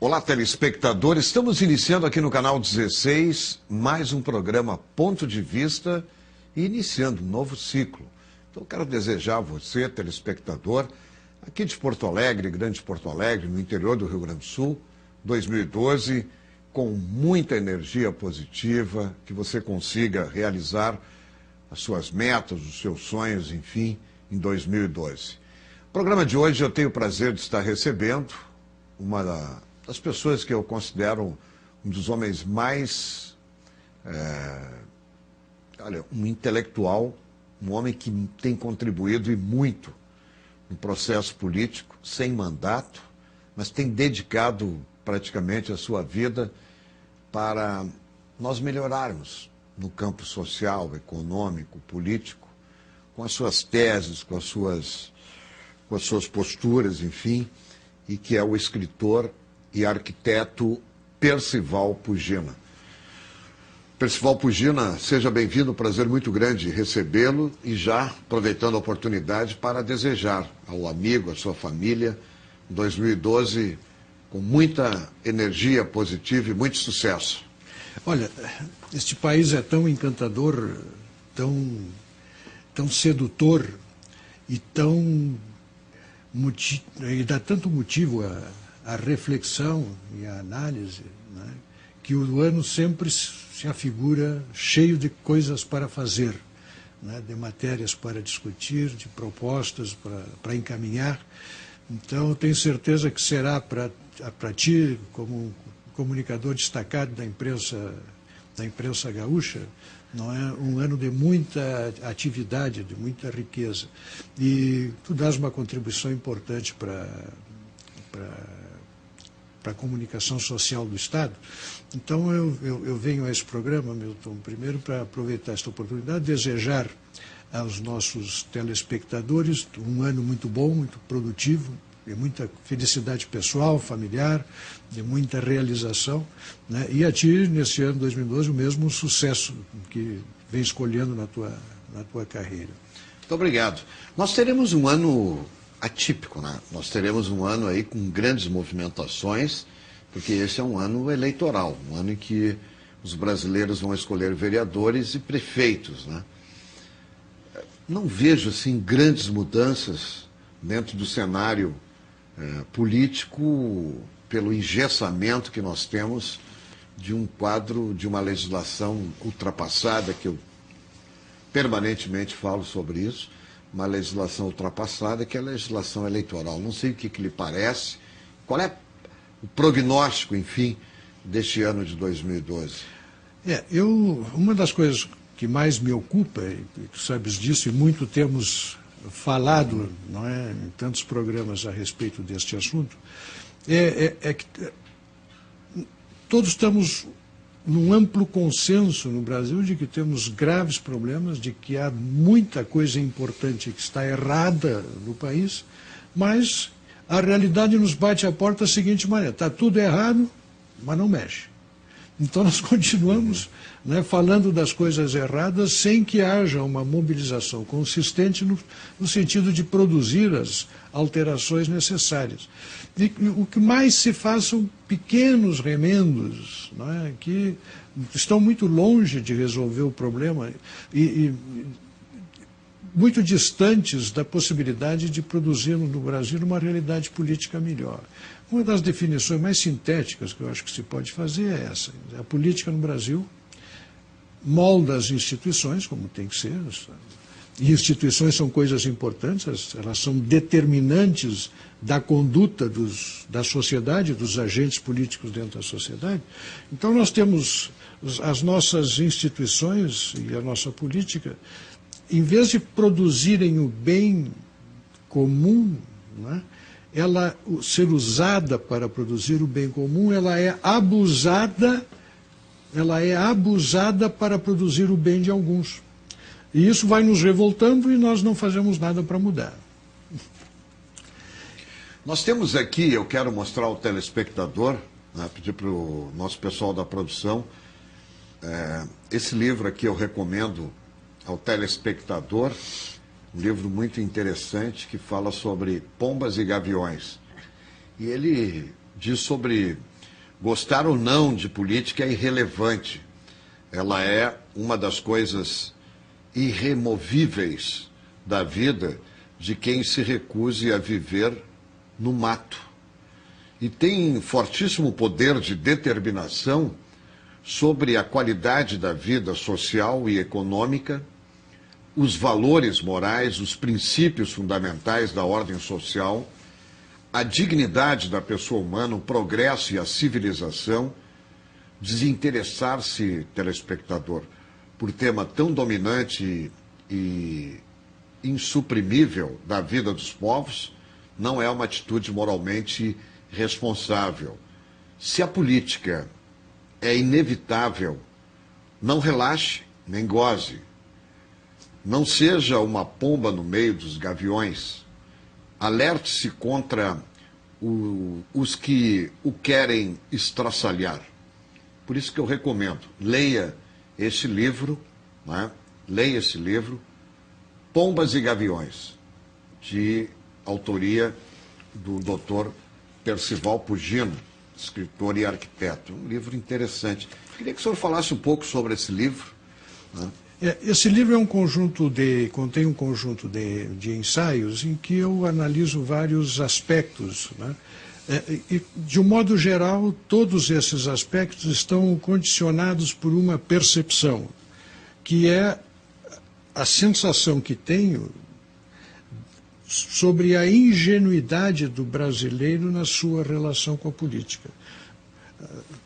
Olá, telespectadores. Estamos iniciando aqui no canal 16 mais um programa Ponto de Vista e iniciando um novo ciclo. Então, quero desejar a você, telespectador, aqui de Porto Alegre, Grande Porto Alegre, no interior do Rio Grande do Sul, 2012, com muita energia positiva, que você consiga realizar as suas metas, os seus sonhos, enfim, em 2012. No programa de hoje eu tenho o prazer de estar recebendo uma das pessoas que eu considero um dos homens mais, um intelectual, um homem que tem contribuído e muito no processo político, sem mandato, mas tem dedicado praticamente a sua vida para nós melhorarmos no campo social, econômico, político, com as suas teses, com as suas posturas, enfim, e que é o escritor e arquiteto Percival Pugina. Percival Pugina, seja bem-vindo, prazer muito grande recebê-lo e já aproveitando a oportunidade para desejar ao amigo, à sua família, 2012 com muita energia positiva e muito sucesso. Olha, este país é tão encantador, tão sedutor e e dá tanto motivo à reflexão e à análise, né, que o ano sempre se afigura cheio de coisas para fazer, né, de matérias para discutir, de propostas para encaminhar. Então, eu tenho certeza que será para ti, como comunicador destacado da imprensa gaúcha, não é um ano de muita atividade, de muita riqueza. E tu dás uma contribuição importante para a comunicação social do Estado. Então, eu venho a esse programa, Milton, primeiro para aproveitar esta oportunidade, desejar aos nossos telespectadores um ano muito bom, muito produtivo, de muita felicidade pessoal, familiar, de muita realização, né? E a ti, nesse ano 2012, o mesmo sucesso que vem escolhendo na tua carreira. Muito obrigado. Nós teremos um ano atípico, né? Nós teremos um ano aí com grandes movimentações, porque esse é um ano eleitoral, um ano em que os brasileiros vão escolher vereadores e prefeitos, né? Não vejo, assim, grandes mudanças dentro do cenário político, pelo engessamento que nós temos de um quadro, de uma legislação ultrapassada, que eu permanentemente falo sobre isso, uma legislação ultrapassada, que é a legislação eleitoral. Não sei o que lhe parece, qual é o prognóstico, enfim, deste ano de 2012? Uma das coisas que mais me ocupa, e tu sabes disso, e muito temos falado, não é, em tantos programas a respeito deste assunto, é que todos estamos num amplo consenso no Brasil de que temos graves problemas, de que há muita coisa importante que está errada no país, mas a realidade nos bate à porta da seguinte maneira: está tudo errado, mas não mexe. Então nós continuamos, né, falando das coisas erradas sem que haja uma mobilização consistente no sentido de produzir as alterações necessárias. E o que mais se faz são pequenos remendos, né, que estão muito longe de resolver o problema e muito distantes da possibilidade de produzirmos no Brasil uma realidade política melhor. Uma das definições mais sintéticas que eu acho que se pode fazer é essa: a política no Brasil molda as instituições, como tem que ser, e instituições são coisas importantes, elas são determinantes da conduta da sociedade, dos agentes políticos dentro da sociedade. Então nós temos as nossas instituições e a nossa política, em vez de produzirem o bem comum, né, ela ser usada para produzir o bem comum, ela é abusada para produzir o bem de alguns. E isso vai nos revoltando e nós não fazemos nada para mudar. Nós temos aqui, eu quero mostrar ao telespectador, né, pedir para o nosso pessoal da produção, esse livro aqui eu recomendo ao telespectador, um livro muito interessante que fala sobre pombas e gaviões. E ele diz sobre Gostar ou não de política é irrelevante. Ela é uma das coisas irremovíveis da vida de quem se recuse a viver no mato. E tem fortíssimo poder de determinação sobre a qualidade da vida social e econômica, os valores morais, os princípios fundamentais da ordem social, a dignidade da pessoa humana, o progresso e a civilização. Desinteressar-se, telespectador, por tema tão dominante e insuprimível da vida dos povos, não é uma atitude moralmente responsável. Se a política é inevitável, não relaxe, nem goze. Não seja uma pomba no meio dos gaviões. Alerte-se contra os que o querem estraçalhar. Por isso que eu recomendo, leia esse livro, né? Leia esse livro, Pombas e Gaviões, de autoria do Dr. Percival Pugino, escritor e arquiteto. Um livro interessante. Queria que o senhor falasse um pouco sobre esse livro, né? Esse livro é contém um conjunto de ensaios em que eu analiso vários aspectos, né? E, de um modo geral, todos esses aspectos estão condicionados por uma percepção, que é a sensação que tenho sobre a ingenuidade do brasileiro na sua relação com a política.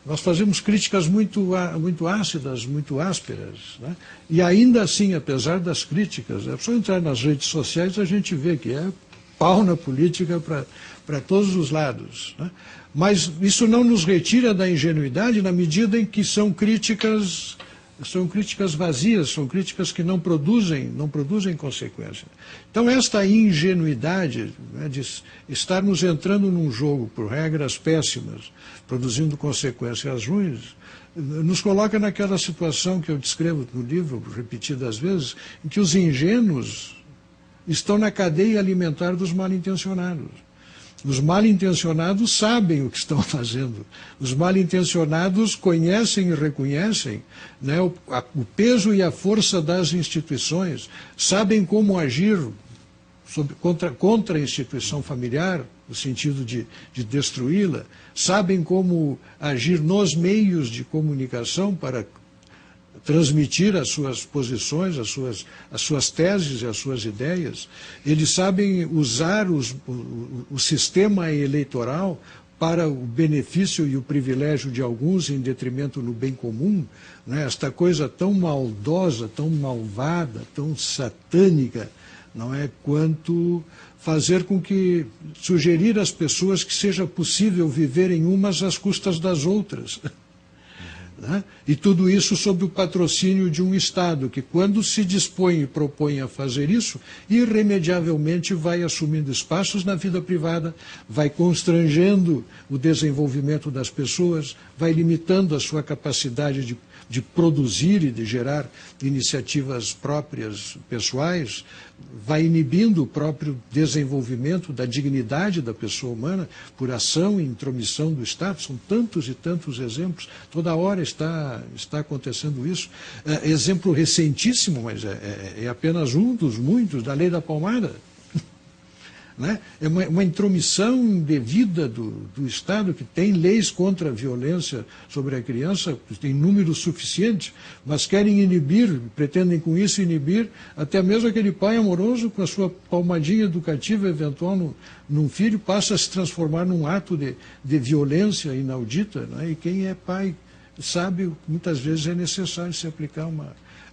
Nós fazemos críticas muito ácidas, muito ásperas, né? E ainda assim, apesar das críticas, é só entrar nas redes sociais a gente vê que é pau na política para todos os lados, né? Mas isso não nos retira da ingenuidade na medida em que são críticas vazias, são críticas que não produzem consequência. Então, esta ingenuidade, né, de estarmos entrando num jogo por regras péssimas, produzindo consequências ruins, nos coloca naquela situação que eu descrevo no livro repetidas vezes, em que os ingênuos estão na cadeia alimentar dos mal-intencionados. Os mal-intencionados sabem o que estão fazendo. Os mal-intencionados conhecem e reconhecem, né, o peso e a força das instituições, sabem como agir contra a instituição familiar, no sentido de destruí-la, sabem como agir nos meios de comunicação para transmitir as suas posições, as suas teses e as suas ideias. Eles sabem usar o sistema eleitoral para o benefício e o privilégio de alguns em detrimento do bem comum, né? Esta coisa tão maldosa, tão malvada, tão satânica, não é, quanto fazer com que, sugerir às pessoas que seja possível viverem umas às custas das outras. Né? E tudo isso sob o patrocínio de um Estado que, quando se dispõe e propõe a fazer isso, irremediavelmente vai assumindo espaços na vida privada, vai constrangendo o desenvolvimento das pessoas, vai limitando a sua capacidade de produzir e de gerar iniciativas próprias, pessoais, vai inibindo o próprio desenvolvimento da dignidade da pessoa humana por ação e intromissão do Estado. São tantos e tantos exemplos, toda hora está acontecendo isso. Exemplo recentíssimo, mas é apenas um dos muitos, da Lei da Palmada. Né? É uma intromissão indevida do Estado, que tem leis contra a violência sobre a criança, tem número suficiente, mas querem inibir, pretendem com isso inibir até mesmo aquele pai amoroso com a sua palmadinha educativa eventual num filho, passa a se transformar num ato de violência inaudita, né? E quem é pai sabe que muitas vezes é necessário se aplicar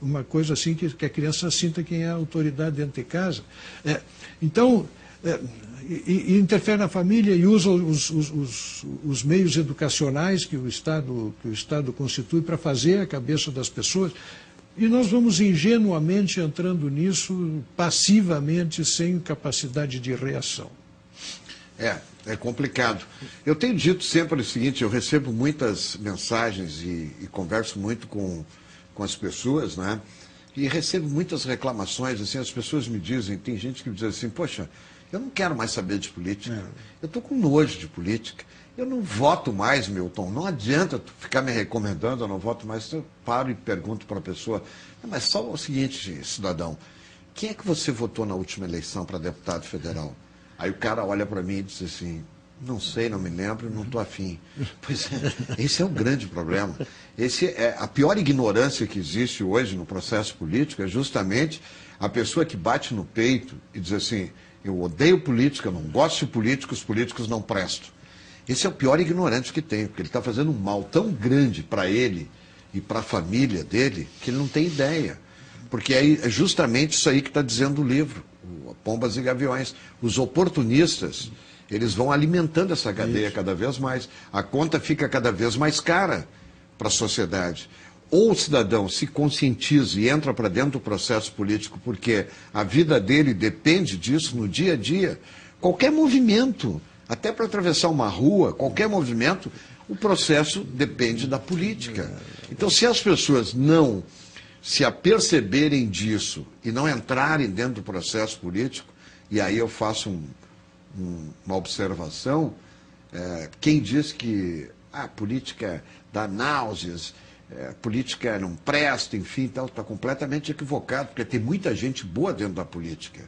uma coisa assim que a criança sinta quem é a autoridade dentro de casa. Então, e interfere na família e usa os meios educacionais que o Estado constitui para fazer a cabeça das pessoas. E nós vamos ingenuamente entrando nisso, passivamente, sem capacidade de reação. É complicado. Eu tenho dito sempre o seguinte, eu recebo muitas mensagens e converso muito com as pessoas, né? E recebo muitas reclamações, assim, as pessoas me dizem, tem gente que me diz assim, poxa, eu não quero mais saber de política, eu estou com nojo de política, eu não voto mais, Milton, não adianta tu ficar me recomendando, eu não voto mais, eu paro e pergunto para a pessoa, mas só o seguinte, cidadão, quem é que você votou na última eleição para deputado federal? Aí o cara olha para mim e diz assim, não sei, não me lembro, não estou afim. Pois é, esse é o grande problema. A pior ignorância que existe hoje no processo político é justamente a pessoa que bate no peito e diz assim, eu odeio política, eu não gosto de políticos, os políticos não prestam. Esse é o pior ignorante que tem, porque ele está fazendo um mal tão grande para ele e para a família dele que ele não tem ideia. Porque é justamente isso aí que está dizendo o livro, Pombas e Gaviões. Os oportunistas, eles vão alimentando essa cadeia cada vez mais. A conta fica cada vez mais cara para a sociedade. Ou o cidadão se conscientiza e entra para dentro do processo político porque a vida dele depende disso no dia a dia. Qualquer movimento, até para atravessar uma rua, qualquer movimento, o processo depende da política. Então, se as pessoas não se aperceberem disso e não entrarem dentro do processo político, e aí eu faço uma observação, quem diz que a política dá náuseas, política não presta, enfim, então está completamente equivocado, porque tem muita gente boa dentro da política.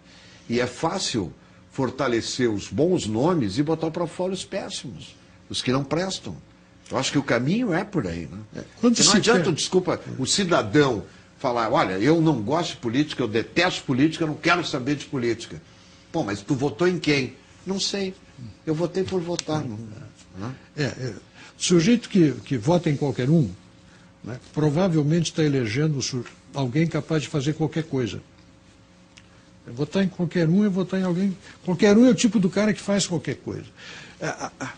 E é fácil fortalecer os bons nomes e botar para fora os péssimos, os que não prestam. Eu acho que o caminho é por aí. Né? Porque não adianta, desculpa, o cidadão falar, olha, eu não gosto de política, eu detesto política, eu não quero saber de política. Pô, mas tu votou em quem? Não sei. Eu votei por votar. O sujeito que vota em qualquer um, né, provavelmente está elegendo alguém capaz de fazer qualquer coisa. Votar em qualquer um é votar em alguém. Qualquer um é o tipo do cara que faz qualquer coisa.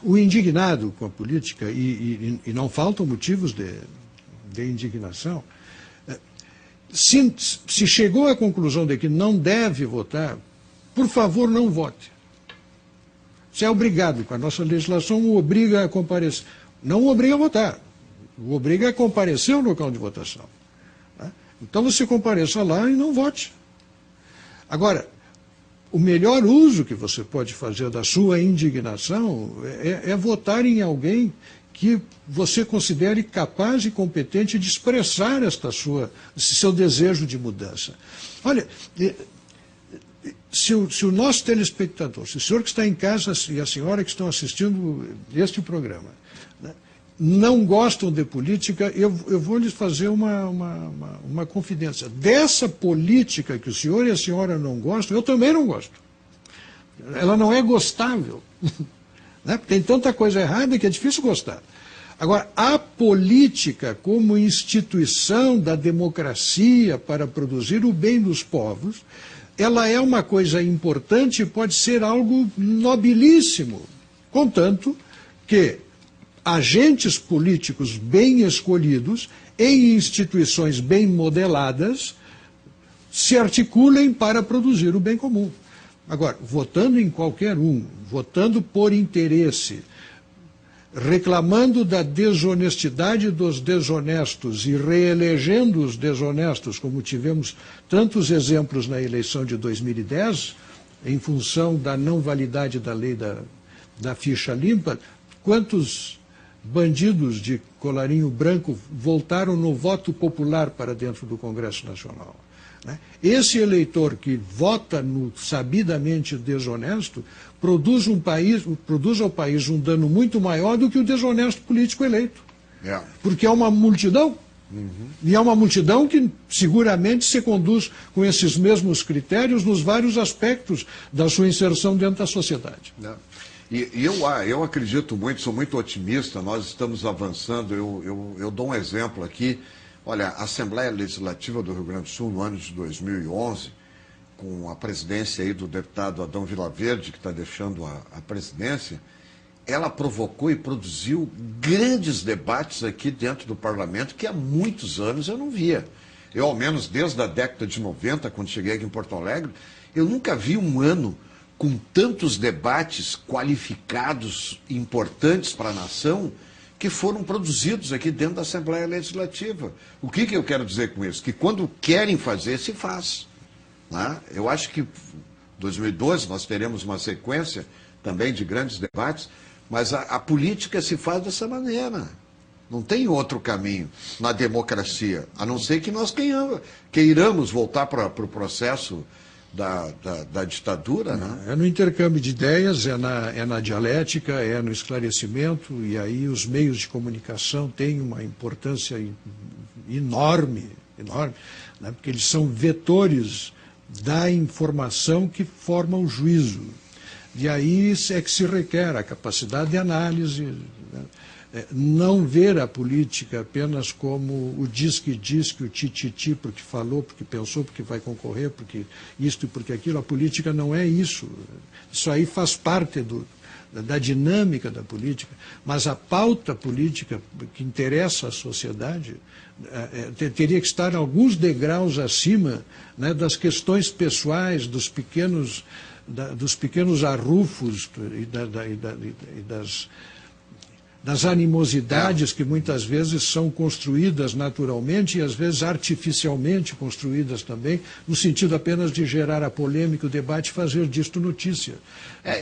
O indignado com a política, e não faltam motivos de indignação, se chegou à conclusão de que não deve votar, por favor, não vote. Você é obrigado, com a nossa legislação o obriga a comparecer. Não o obriga a votar, o obriga a comparecer ao local de votação. Então você compareça lá e não vote. Agora, o melhor uso que você pode fazer da sua indignação é votar em alguém que você considere capaz e competente de expressar esse seu desejo de mudança. Olha, se o nosso telespectador, se o senhor que está em casa e a senhora que estão assistindo este programa, né, não gostam de política, eu vou lhes fazer uma confidência. Dessa política que o senhor e a senhora não gostam, eu também não gosto. Ela não é gostável. Né? Tem tanta coisa errada que é difícil gostar. Agora, a política como instituição da democracia para produzir o bem dos povos, ela é uma coisa importante e pode ser algo nobilíssimo, contanto que agentes políticos bem escolhidos, em instituições bem modeladas, se articulem para produzir o bem comum. Agora, votando em qualquer um, votando por interesse, reclamando da desonestidade dos desonestos e reelegendo os desonestos, como tivemos tantos exemplos na eleição de 2010, em função da não validade da lei da ficha limpa, quantos bandidos de colarinho branco voltaram no voto popular para dentro do Congresso Nacional? Esse eleitor que vota no sabidamente desonesto produz ao país um dano muito maior do que o desonesto político eleito. Porque é uma multidão. E é uma multidão que seguramente se conduz com esses mesmos critérios nos vários aspectos da sua inserção dentro da sociedade. E eu acredito muito, sou muito otimista, nós estamos avançando, eu dou um exemplo aqui. Olha, a Assembleia Legislativa do Rio Grande do Sul, no ano de 2011, com a presidência aí do deputado Adão Vilaverde, que está deixando a presidência, ela provocou e produziu grandes debates aqui dentro do parlamento que há muitos anos eu não via. Eu, ao menos desde a década de 90, quando cheguei aqui em Porto Alegre, eu nunca vi um ano com tantos debates qualificados, importantes para a nação, que foram produzidos aqui dentro da Assembleia Legislativa. O que eu quero dizer com isso? Que quando querem fazer, se faz. Né? Eu acho que em 2012 nós teremos uma sequência também de grandes debates, mas a política se faz dessa maneira. Não tem outro caminho na democracia, a não ser que nós queiramos voltar para o processo da ditadura. Né? É no intercâmbio de ideias, é na dialética, é no esclarecimento, e aí os meios de comunicação têm uma importância enorme, né? Porque eles são vetores da informação que forma o juízo. E aí é que se requer a capacidade de análise, né? Não ver a política apenas como o diz que, o ti, porque falou, porque pensou, porque vai concorrer, porque isto e porque aquilo. A política não é isso. Isso aí faz parte da dinâmica da política, mas a pauta política que interessa à sociedade teria que estar alguns degraus acima, né, das questões pessoais, dos pequenos arrufos e das animosidades que muitas vezes são construídas naturalmente e às vezes artificialmente construídas também, no sentido apenas de gerar a polêmica, o debate e fazer disto notícia.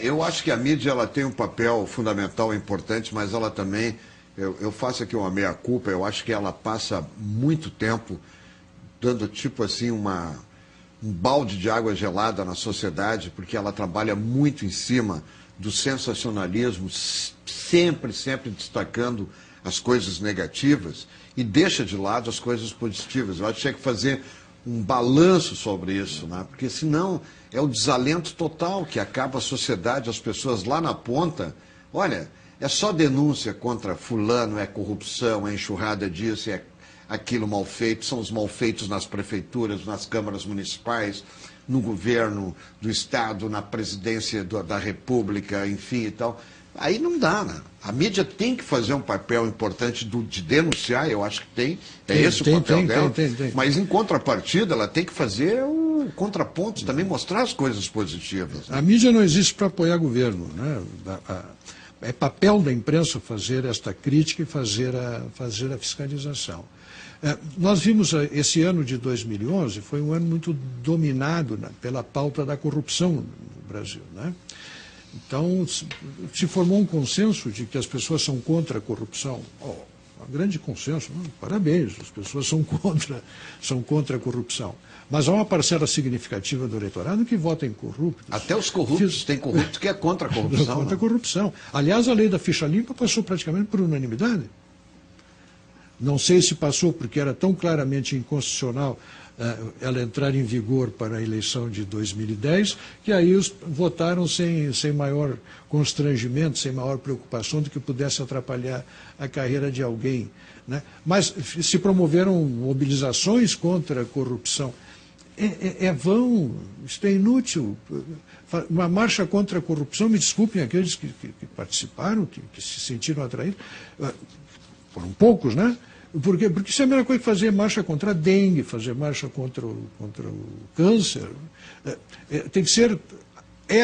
Eu acho que a mídia ela tem um papel fundamental, importante, mas ela também, eu faço aqui uma meia-culpa, eu acho que ela passa muito tempo dando tipo assim um balde de água gelada na sociedade, porque ela trabalha muito em cima do sensacionalismo, sempre destacando as coisas negativas e deixa de lado as coisas positivas. Eu acho que tinha que fazer um balanço sobre isso, né? Porque senão é o desalento total que acaba a sociedade, as pessoas lá na ponta. Olha, é só denúncia contra fulano, é corrupção, é enxurrada disso, é aquilo mal feito, são os malfeitos nas prefeituras, nas câmaras municipais, no governo do Estado, na presidência da República, enfim e tal. Aí não dá, né? A mídia tem que fazer um papel importante de denunciar, eu acho que tem. Esse o papel dela. Tem. Mas em contrapartida, ela tem que fazer o contraponto, também mostrar as coisas positivas. Né? A mídia não existe para apoiar governo, né? É papel da imprensa fazer esta crítica e fazer a fiscalização. Nós vimos esse ano de 2011, foi um ano muito dominado, né, pela pauta da corrupção no Brasil. Né? Então, se formou um consenso de que as pessoas são contra a corrupção. Um grande consenso, parabéns, as pessoas são contra a corrupção. Mas há uma parcela significativa do eleitorado que vota em corruptos. Até os corruptos, tem corrupto que é contra a corrupção. Contra a corrupção. Aliás, a lei da ficha limpa passou praticamente por unanimidade. Não sei se passou porque era tão claramente inconstitucional ela entrar em vigor para a eleição de 2010, que aí votaram sem maior constrangimento, sem maior preocupação de que pudesse atrapalhar a carreira de alguém. Né? Mas se promoveram mobilizações contra a corrupção. É vão, isso é inútil. Uma marcha contra a corrupção, me desculpem aqueles que participaram, que se sentiram atraídos, foram poucos, né? Por quê? Porque isso é a mesma coisa que fazer marcha contra a dengue, fazer marcha contra o câncer. Tem que ser...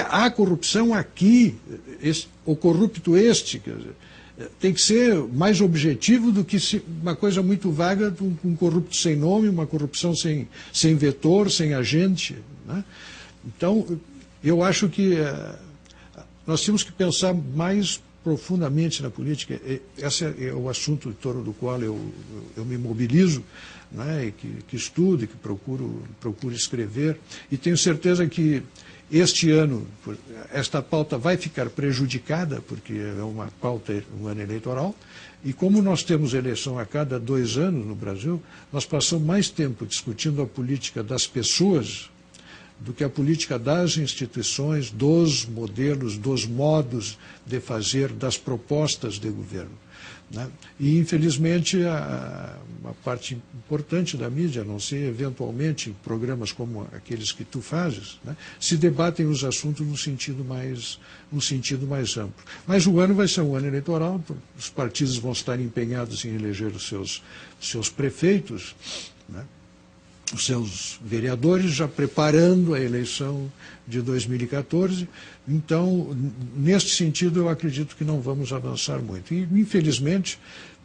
a corrupção aqui, o corrupto este, quer dizer, tem que ser mais objetivo do que uma coisa muito vaga de um corrupto sem nome, uma corrupção sem vetor, sem agente. Né? Então, eu acho que nós temos que pensar mais profundamente na política. Esse é o assunto em torno do qual eu me mobilizo, né, e que estudo, e que procuro escrever, e tenho certeza que este ano esta pauta vai ficar prejudicada, porque é uma pauta, um ano eleitoral, e como nós temos eleição a cada 2 anos no Brasil, nós passamos mais tempo discutindo a política das pessoas do que a política das instituições, dos modelos, dos modos de fazer, das propostas de governo. Né? E, infelizmente, uma parte importante da mídia, a não ser eventualmente programas como aqueles que tu fazes, né, se debatem os assuntos num sentido mais amplo. Mas o ano vai ser um ano eleitoral, os partidos vão estar empenhados em eleger os seus prefeitos, né? os seus vereadores, já preparando a eleição de 2014. Então, neste sentido, eu acredito que não vamos avançar muito. E, infelizmente,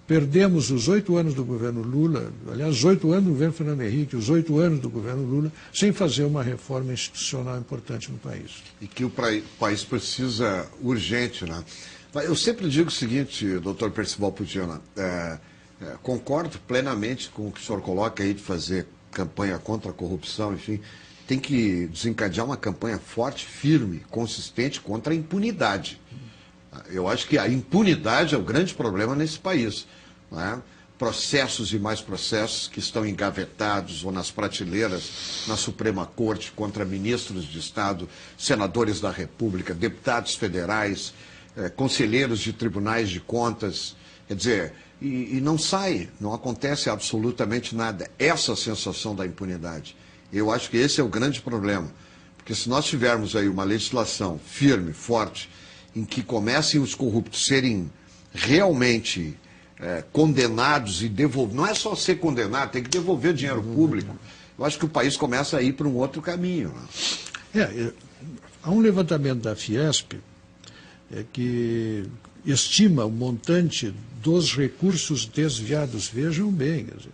perdemos os 8 anos do governo Lula, aliás, os 8 anos do governo Fernando Henrique, os 8 anos do governo Lula, sem fazer uma reforma institucional importante no país. E que o país precisa urgente, né? Eu sempre digo o seguinte, doutor Percival Pudina, concordo plenamente com o que o senhor coloca aí de fazer campanha contra a corrupção, enfim, tem que desencadear uma campanha forte, firme, consistente contra a impunidade. Eu acho que a impunidade é o grande problema nesse país, não é? Processos e mais processos que estão engavetados ou nas prateleiras na Suprema Corte contra ministros de Estado, senadores da República, deputados federais, conselheiros de tribunais de contas, quer dizer, e não sai, não acontece absolutamente nada. Essa sensação da impunidade. Eu acho que esse é o grande problema, porque se nós tivermos aí uma legislação firme, forte, em que comecem os corruptos serem realmente condenados e devolver, não é só ser condenado, tem que devolver dinheiro público, eu acho que o país começa a ir para um outro caminho. Né? Há um levantamento da Fiesp que estima o montante dos recursos desviados, vejam bem, quer dizer,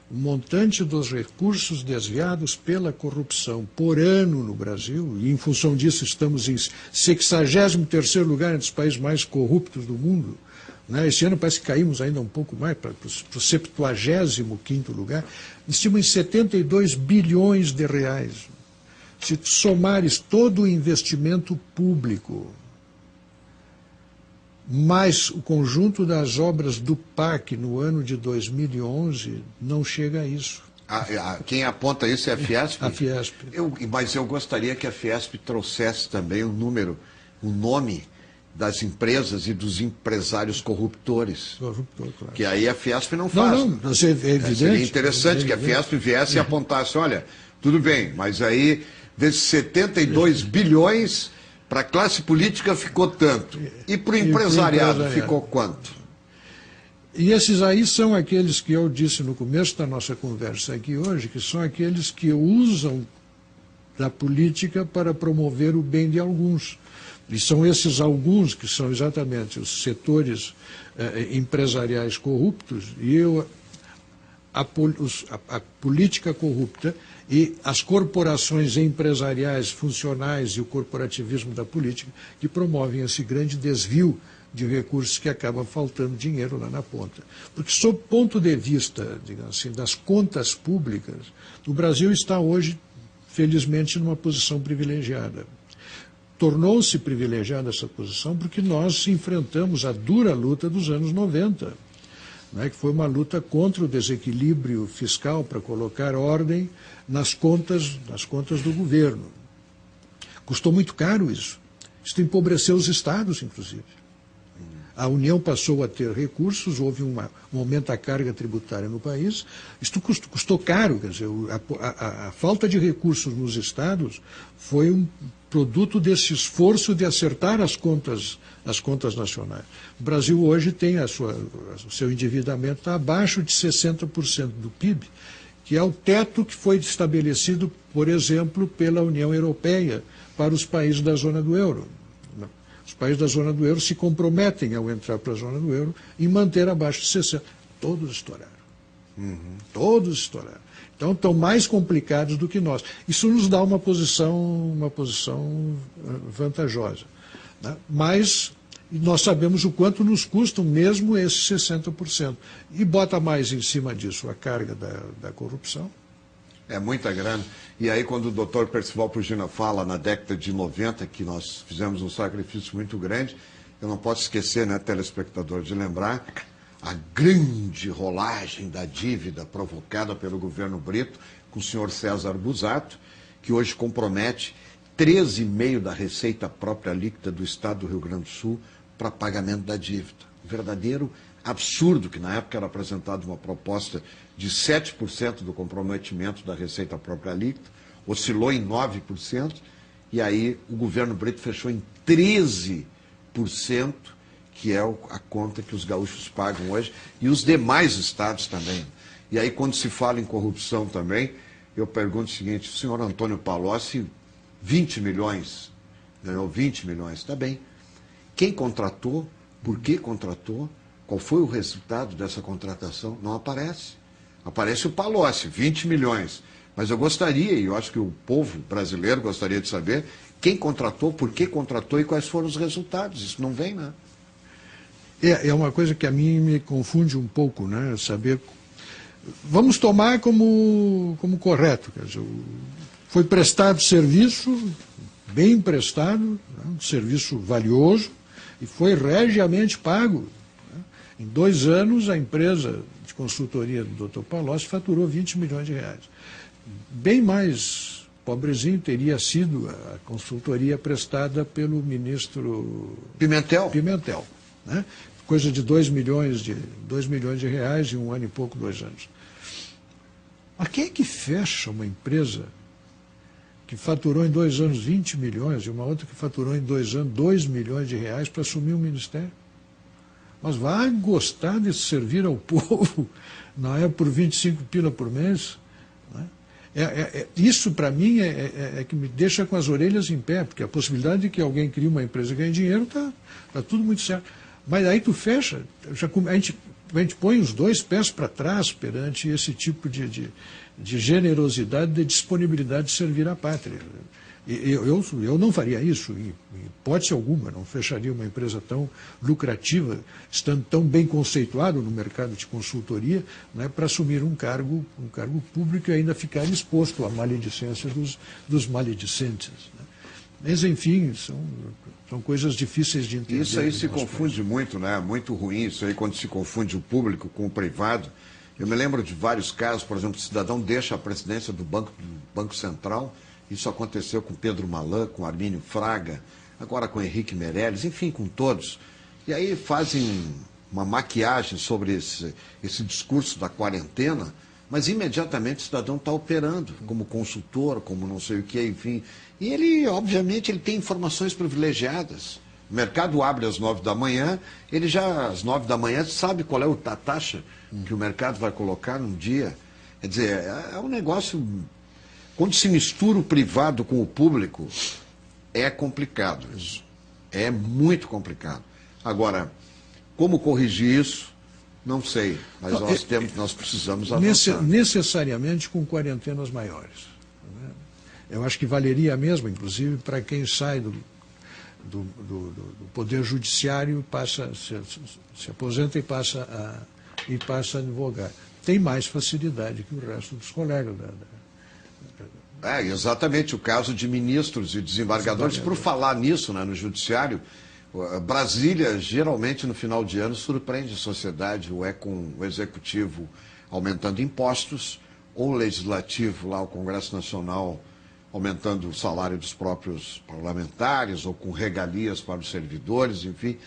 o montante dos recursos desviados pela corrupção por ano no Brasil, e em função disso estamos em 63º lugar entre os países mais corruptos do mundo, né? Esse ano parece que caímos ainda um pouco mais, para o 75º lugar, estima em 72 bilhões de reais. Se somares todo o investimento público, mas o conjunto das obras do PAC no ano de 2011 não chega a isso. Quem aponta isso é a Fiesp? A Fiesp. Mas eu gostaria que a Fiesp trouxesse também o nome das empresas e dos empresários corruptores. Corruptor, claro. Que aí a Fiesp não faz. Não, é evidente. Seria interessante que a Fiesp viesse e apontasse, olha, tudo bem, mas aí desses 72 bilhões... Para a classe política ficou tanto. E para o empresariado ficou quanto? E esses aí são aqueles que eu disse no começo da nossa conversa aqui hoje, que são aqueles que usam da política para promover o bem de alguns. E são esses alguns que são exatamente os setores empresariais corruptos e a política corrupta e as corporações empresariais funcionais e o corporativismo da política que promovem esse grande desvio de recursos que acaba faltando dinheiro lá na ponta. Porque, sob o ponto de vista, digamos assim, das contas públicas, o Brasil está hoje, felizmente, numa posição privilegiada. Tornou-se privilegiada essa posição porque nós enfrentamos a dura luta dos anos 90, né, que foi uma luta contra o desequilíbrio fiscal para colocar ordem nas contas do governo. Custou muito caro isso. Isso empobreceu os estados, inclusive. A União passou a ter recursos, houve um aumento da carga tributária no país. Isso custou caro, quer dizer, a falta de recursos nos estados foi um produto desse esforço de acertar as contas nacionais. O Brasil hoje tem o seu endividamento está abaixo de 60% do PIB, que é o teto que foi estabelecido, por exemplo, pela União Europeia para os países da zona do euro. Os países da zona do euro se comprometem, ao entrar para a zona do euro, em manter abaixo de 60%. Todos estouraram. Todos estouraram. Então, estão mais complicados do que nós. Isso nos dá uma posição vantajosa. Né? Mas nós sabemos o quanto nos custam mesmo esses 60%. E bota mais em cima disso a carga da corrupção. É muita grana. E aí, quando o doutor Percival Pudina fala na década de 90, que nós fizemos um sacrifício muito grande, eu não posso esquecer, né, telespectador, de lembrar a grande rolagem da dívida provocada pelo governo Brito com o senhor César Busato, que hoje compromete 13,5% da receita própria líquida do Estado do Rio Grande do Sul para pagamento da dívida. Um verdadeiro absurdo, que na época era apresentada uma proposta de 7% do comprometimento da receita própria líquida, oscilou em 9%, e aí o governo Brito fechou em 13%, que é a conta que os gaúchos pagam hoje, e os demais estados também. E aí, quando se fala em corrupção também, eu pergunto o seguinte, o senhor Antônio Palocci, 20 milhões, ganhou 20 milhões, está bem. Quem contratou, por que contratou, qual foi o resultado dessa contratação? Não aparece. Aparece o Palocci, 20 milhões. Mas eu gostaria, e eu acho que o povo brasileiro gostaria de saber, quem contratou, por que contratou e quais foram os resultados. Isso não vem, né? É uma coisa que a mim me confunde um pouco, né? Saber. Vamos tomar como correto. Quer dizer, foi prestado serviço, bem prestado, né? Um serviço valioso, e foi regiamente pago. Né? Em 2 anos, a empresa de consultoria do Dr. Palocci faturou 20 milhões de reais. Bem mais pobrezinho teria sido a consultoria prestada pelo ministro Pimentel, né? Coisa de 2 milhões de reais em 1 ano e pouco, 2 anos. Mas quem é que fecha uma empresa que faturou em 2 anos 20 milhões e uma outra que faturou em 2 anos 2 milhões de reais para assumir um ministério? Mas vai gostar de servir ao povo, não é, por 25 pila por mês? Né? Isso, para mim, é que me deixa com as orelhas em pé, porque a possibilidade de que alguém crie uma empresa e ganhe dinheiro está tudo muito certo. Mas aí tu fecha, a gente põe os 2 pés para trás perante esse tipo de generosidade, de disponibilidade de servir à pátria. Eu não faria isso, em hipótese alguma, não fecharia uma empresa tão lucrativa, estando tão bem conceituado no mercado de consultoria, né, para assumir um cargo público e ainda ficar exposto à maledicência dos maledicentes. Né? Mas, enfim, são coisas difíceis de entender. Isso aí se confunde muito, né? Muito ruim isso aí, quando se confunde o público com o privado. Eu me lembro de vários casos, por exemplo, o cidadão deixa a presidência do Banco Central. Isso aconteceu com Pedro Malan, com Armínio Fraga, agora com Henrique Meirelles, enfim, com todos. E aí fazem uma maquiagem sobre esse discurso da quarentena, mas imediatamente o cidadão está operando como consultor, como não sei o que, enfim. E ele, obviamente, ele tem informações privilegiadas. O mercado abre às 9 da manhã, ele já às 9 da manhã sabe qual é a taxa que o mercado vai colocar num dia. Quer dizer, é um negócio... Quando se mistura o privado com o público, é complicado isso. É muito complicado. Agora, como corrigir isso? Não sei, mas nós precisamos avançar. Necessariamente com quarentenas maiores. Né? Eu acho que valeria a mesma, inclusive, para quem sai do Poder Judiciário, se aposenta e passa a advogar. Tem mais facilidade que o resto dos colegas exatamente, o caso de ministros e desembargadores. Por falar nisso, né, no judiciário, Brasília, geralmente, no final de ano, surpreende a sociedade, ou é com o executivo aumentando impostos, ou o legislativo, lá o Congresso Nacional, aumentando o salário dos próprios parlamentares, ou com regalias para os servidores, enfim.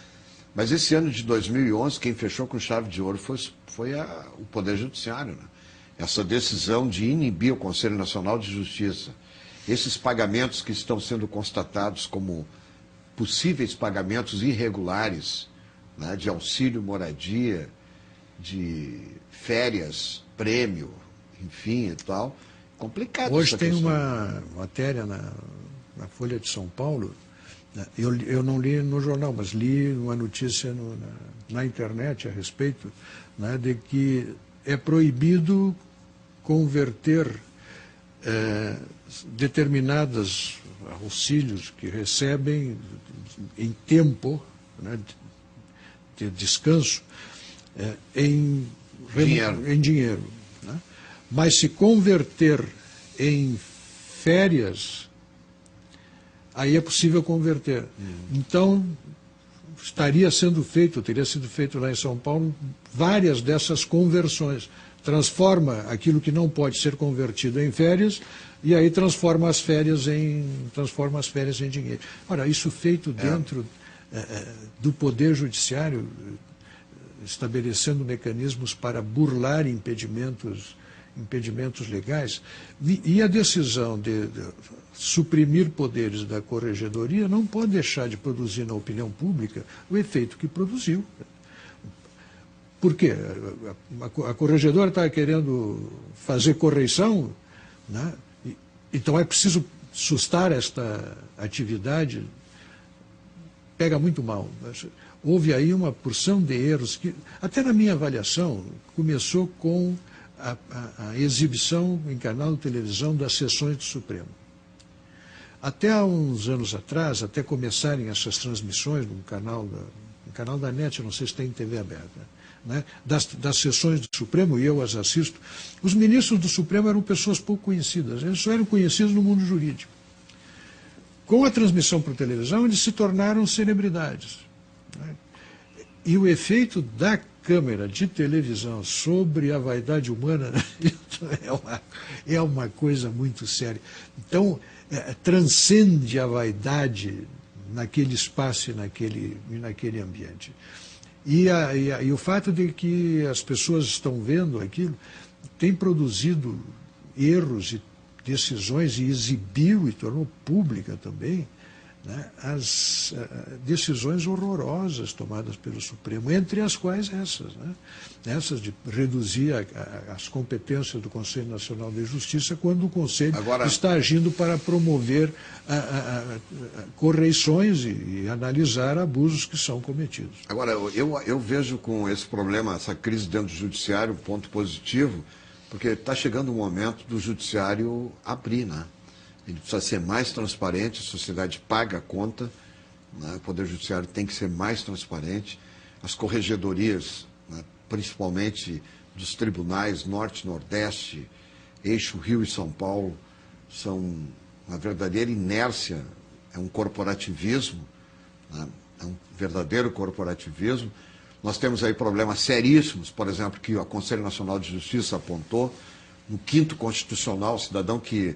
Mas esse ano de 2011, quem fechou com chave de ouro foi o Poder Judiciário, né? Essa decisão de inibir o Conselho Nacional de Justiça, esses pagamentos que estão sendo constatados como possíveis pagamentos irregulares, né, de auxílio moradia, de férias, prêmio, enfim e tal, complicado. Hoje tem uma matéria na Folha de São Paulo, né, eu não li no jornal, mas li uma notícia na internet a respeito, né, de que é proibido converter determinados auxílios que recebem em tempo, né, de descanso, em dinheiro. Né? Mas se converter em férias, aí é possível converter. Então, teria sido feito lá em São Paulo, várias dessas conversões. Transforma aquilo que não pode ser convertido em férias e aí transforma as férias em dinheiro. Ora, isso feito dentro do Poder Judiciário, estabelecendo mecanismos para burlar impedimentos legais, e a decisão de suprimir poderes da Corregedoria não pode deixar de produzir na opinião pública o efeito que produziu. Por quê? A Corregedora está querendo fazer correição né? Então é preciso sustar esta atividade, pega muito mal. Houve aí uma porção de erros que, até na minha avaliação, começou com a exibição em canal de televisão das sessões do Supremo. Até há uns anos atrás, até começarem essas transmissões no canal da NET, não sei se tem TV aberta, né, das sessões do Supremo, e eu as assisto, os ministros do Supremo eram pessoas pouco conhecidas, eles só eram conhecidos no mundo jurídico. Com a transmissão por televisão, eles se tornaram celebridades, né? E o efeito da câmera de televisão sobre a vaidade humana é uma coisa muito séria. Então, transcende a vaidade naquele espaço e naquele ambiente. E o fato de que as pessoas estão vendo aquilo tem produzido erros e decisões, e exibiu e tornou pública também, né, as decisões horrorosas tomadas pelo Supremo, entre as quais essas, né, essas de reduzir as competências do Conselho Nacional de Justiça quando o Conselho está agindo para promover correições e analisar abusos que são cometidos. Agora, eu vejo com esse problema, essa crise dentro do Judiciário, um ponto positivo, porque está chegando o momento do Judiciário abrir, né? Ele precisa ser mais transparente, a sociedade paga a conta, né? O Poder Judiciário tem que ser mais transparente, as corregedorias, né, principalmente dos tribunais Norte, Nordeste, Eixo, Rio e São Paulo, são uma verdadeira inércia, é um corporativismo, né? É um verdadeiro corporativismo. Nós temos aí problemas seríssimos, por exemplo, que o Conselho Nacional de Justiça apontou, no 5º Constitucional, cidadão que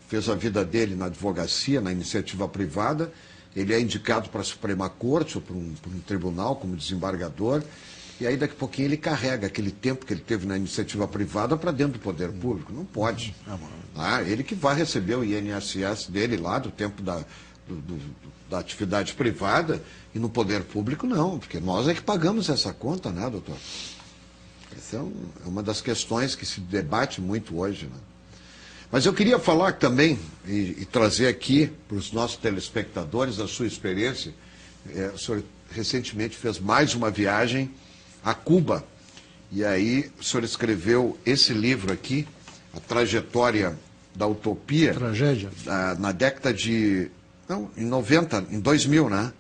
fez a vida dele na advocacia, na iniciativa privada, ele é indicado para a Suprema Corte ou para um tribunal como desembargador, e aí daqui a pouquinho ele carrega aquele tempo que ele teve na iniciativa privada para dentro do poder público. Não pode. Ele que vai receber o INSS dele lá do tempo da atividade privada, e no poder público não, porque nós é que pagamos essa conta, né, doutor? Essa é uma das questões que se debate muito hoje, né? Mas eu queria falar também e trazer aqui para os nossos telespectadores a sua experiência. O senhor recentemente fez mais uma viagem a Cuba, e aí o senhor escreveu esse livro aqui, A Trajetória da Utopia. Tragédia. Na década de... Não, em 2000, né?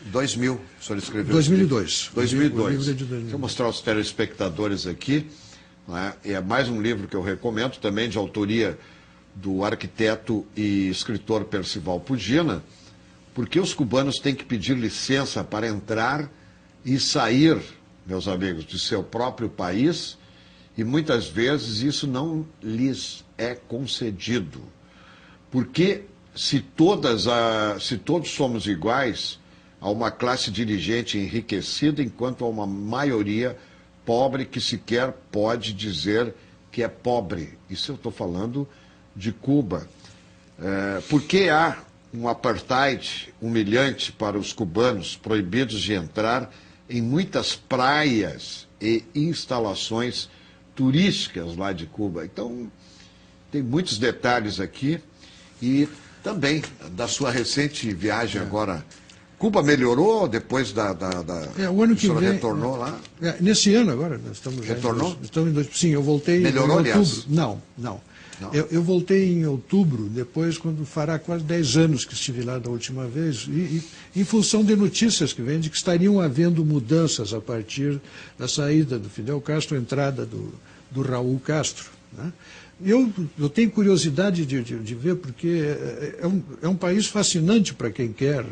2000, o senhor escreveu. 2002. 2002. O livro é de 2002. Deixa eu mostrar aos telespectadores aqui. Né? É mais um livro que eu recomendo, também de autoria do arquiteto e escritor Percival Pugina, porque os cubanos têm que pedir licença para entrar e sair, meus amigos, de seu próprio país, e muitas vezes isso não lhes é concedido. Porque se todos somos iguais, há uma classe dirigente enriquecida, enquanto há uma maioria pobre que sequer pode dizer que é pobre. Isso eu estou falando de Cuba. Porque há um apartheid humilhante para os cubanos, proibidos de entrar em muitas praias e instalações turísticas lá de Cuba. Então, tem muitos detalhes aqui. E também da sua recente viagem agora. Cuba melhorou depois o ano que vem, retornou lá? Nesse ano agora, nós estamos já retornou? Sim, eu voltei melhorou, em outubro. Aliás? Não. Eu voltei em outubro, depois, quando fará quase 10 anos que estive lá da última vez, e em função de notícias que vêm de que estariam havendo mudanças a partir da saída do Fidel Castro, a entrada do Raul Castro, né? Eu tenho curiosidade de ver, porque é um país fascinante para quem quer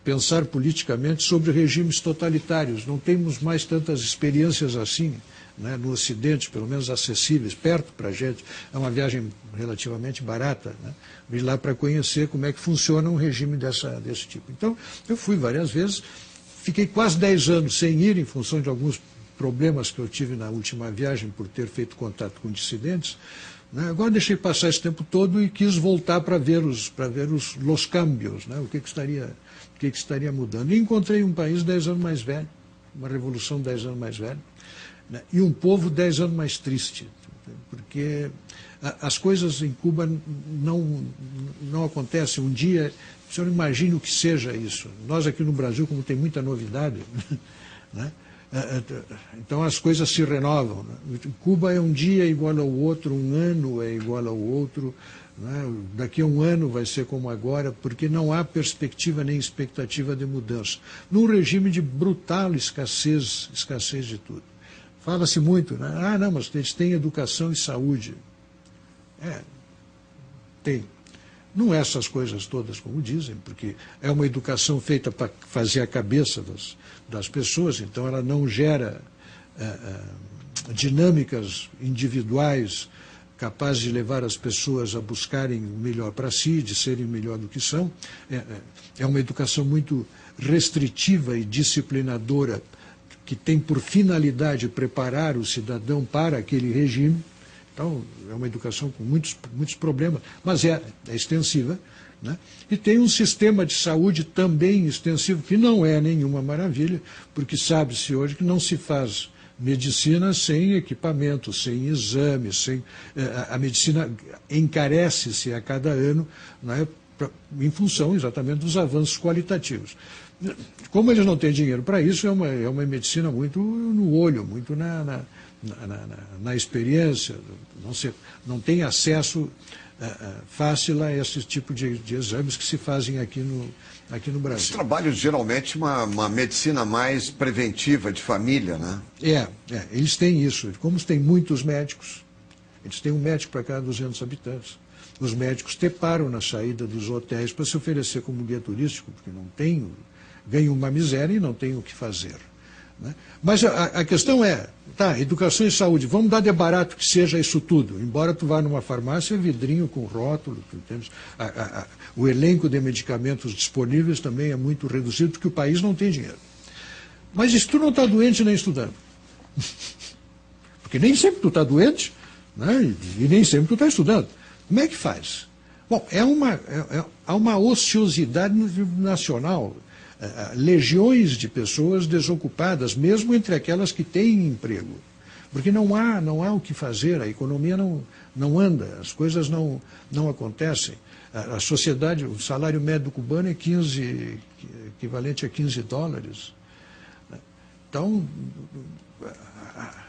pensar politicamente sobre regimes totalitários. Não temos mais tantas experiências assim, né, no Ocidente, pelo menos acessíveis, perto para a gente. É uma viagem relativamente barata, né, ir lá para conhecer como é que funciona um regime desse tipo. Então, eu fui várias vezes, fiquei quase 10 anos sem ir, em função de alguns problemas que eu tive na última viagem por ter feito contato com dissidentes, né? Agora deixei passar esse tempo todo e quis voltar para ver os cambios, né? O que estaria mudando. E encontrei um país 10 anos mais velho, uma revolução 10 anos mais velha, né? E um povo 10 anos mais triste, porque as coisas em Cuba não acontecem. Um dia, o senhor imagina o que seja isso. Nós aqui no Brasil, como tem muita novidade, né? Então as coisas se renovam. Né? Cuba é um dia igual ao outro, um ano é igual ao outro. Né? Daqui a um ano vai ser como agora, porque não há perspectiva nem expectativa de mudança. Num regime de brutal escassez de tudo. Fala-se muito, né? Ah, não, mas eles têm educação e saúde. Tem. Não é essas coisas todas como dizem, porque é uma educação feita para fazer a cabeça das pessoas, então ela não gera dinâmicas individuais capazes de levar as pessoas a buscarem o melhor para si, de serem melhor do que são. É uma educação muito restritiva e disciplinadora, que tem por finalidade preparar o cidadão para aquele regime. Então, é uma educação com muitos problemas, mas é extensiva, né? E tem um sistema de saúde também extensivo, que não é nenhuma maravilha, porque sabe-se hoje que não se faz medicina sem equipamento, sem exames, a medicina encarece-se a cada ano, né, em função exatamente dos avanços qualitativos. Como eles não têm dinheiro para isso, é uma medicina muito no olho, muito na experiência, não tem acesso fácil a esse tipo de exames que se fazem aqui no Brasil. Os trabalhos, geralmente, uma medicina mais preventiva, de família, né? Eles têm isso. Como tem muitos médicos, eles têm um médico para cada 200 habitantes. Os médicos param na saída dos hotéis para se oferecer como guia turístico, porque ganham uma miséria e não têm o que fazer. Né? Mas a questão é, educação e saúde, vamos dar de barato que seja isso tudo. Embora tu vá numa farmácia, vidrinho com rótulo, o elenco de medicamentos disponíveis também é muito reduzido, porque o país não tem dinheiro. Mas se tu não está doente nem estudando, porque nem sempre tu está doente, né? E nem sempre tu está estudando, como é que faz? Bom, há uma ociosidade nacional. Legiões de pessoas desocupadas, mesmo entre aquelas que têm emprego. Porque não há o que fazer, a economia não anda, as coisas não acontecem. A sociedade, o salário médio cubano é equivalente a $15. Então,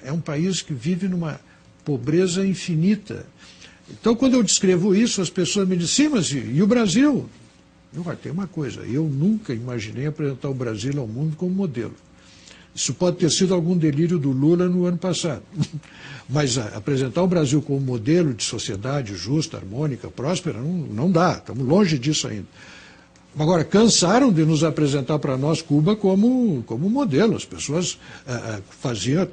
é um país que vive numa pobreza infinita. Então, quando eu descrevo isso, as pessoas me dizem, sim, mas e o Brasil? Tem uma coisa, eu nunca imaginei apresentar o Brasil ao mundo como modelo. Isso pode ter sido algum delírio do Lula no ano passado. Mas apresentar o Brasil como modelo de sociedade justa, harmônica, próspera, não dá, estamos longe disso ainda. Agora, cansaram de nos apresentar para nós Cuba como modelo. As pessoas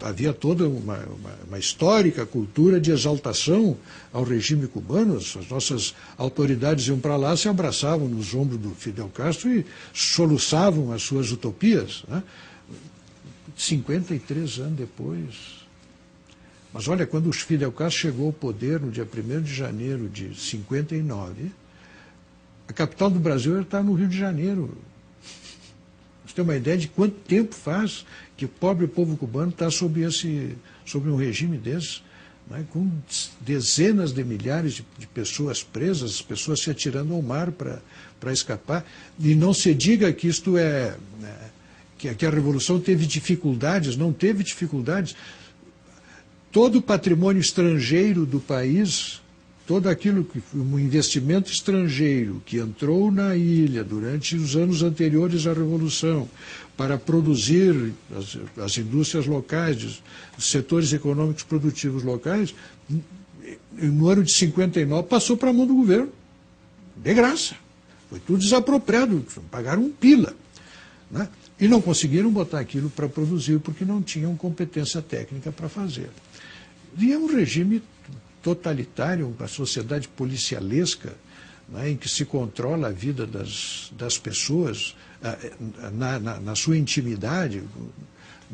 havia toda uma histórica cultura de exaltação ao regime cubano. As nossas autoridades iam para lá, se abraçavam nos ombros do Fidel Castro e soluçavam as suas utopias. Né? 53 anos depois. Mas olha, quando o Fidel Castro chegou ao poder no dia 1º de janeiro de 59, a capital do Brasil está no Rio de Janeiro. Você tem uma ideia de quanto tempo faz que o pobre povo cubano está sob um regime desse, né, com dezenas de milhares de pessoas presas, as pessoas se atirando ao mar para escapar. E não se diga que isto que a Revolução teve dificuldades, não teve dificuldades. Todo o patrimônio estrangeiro do país, todo aquilo um investimento estrangeiro que entrou na ilha durante os anos anteriores à Revolução para produzir as indústrias locais, os setores econômicos produtivos locais, no ano de 59 passou para a mão do governo, de graça. Foi tudo desapropriado, pagaram um pila. Né? E não conseguiram botar aquilo para produzir porque não tinham competência técnica para fazer. E é um regime totalitário, uma sociedade policialesca, né, em que se controla a vida das pessoas na sua intimidade.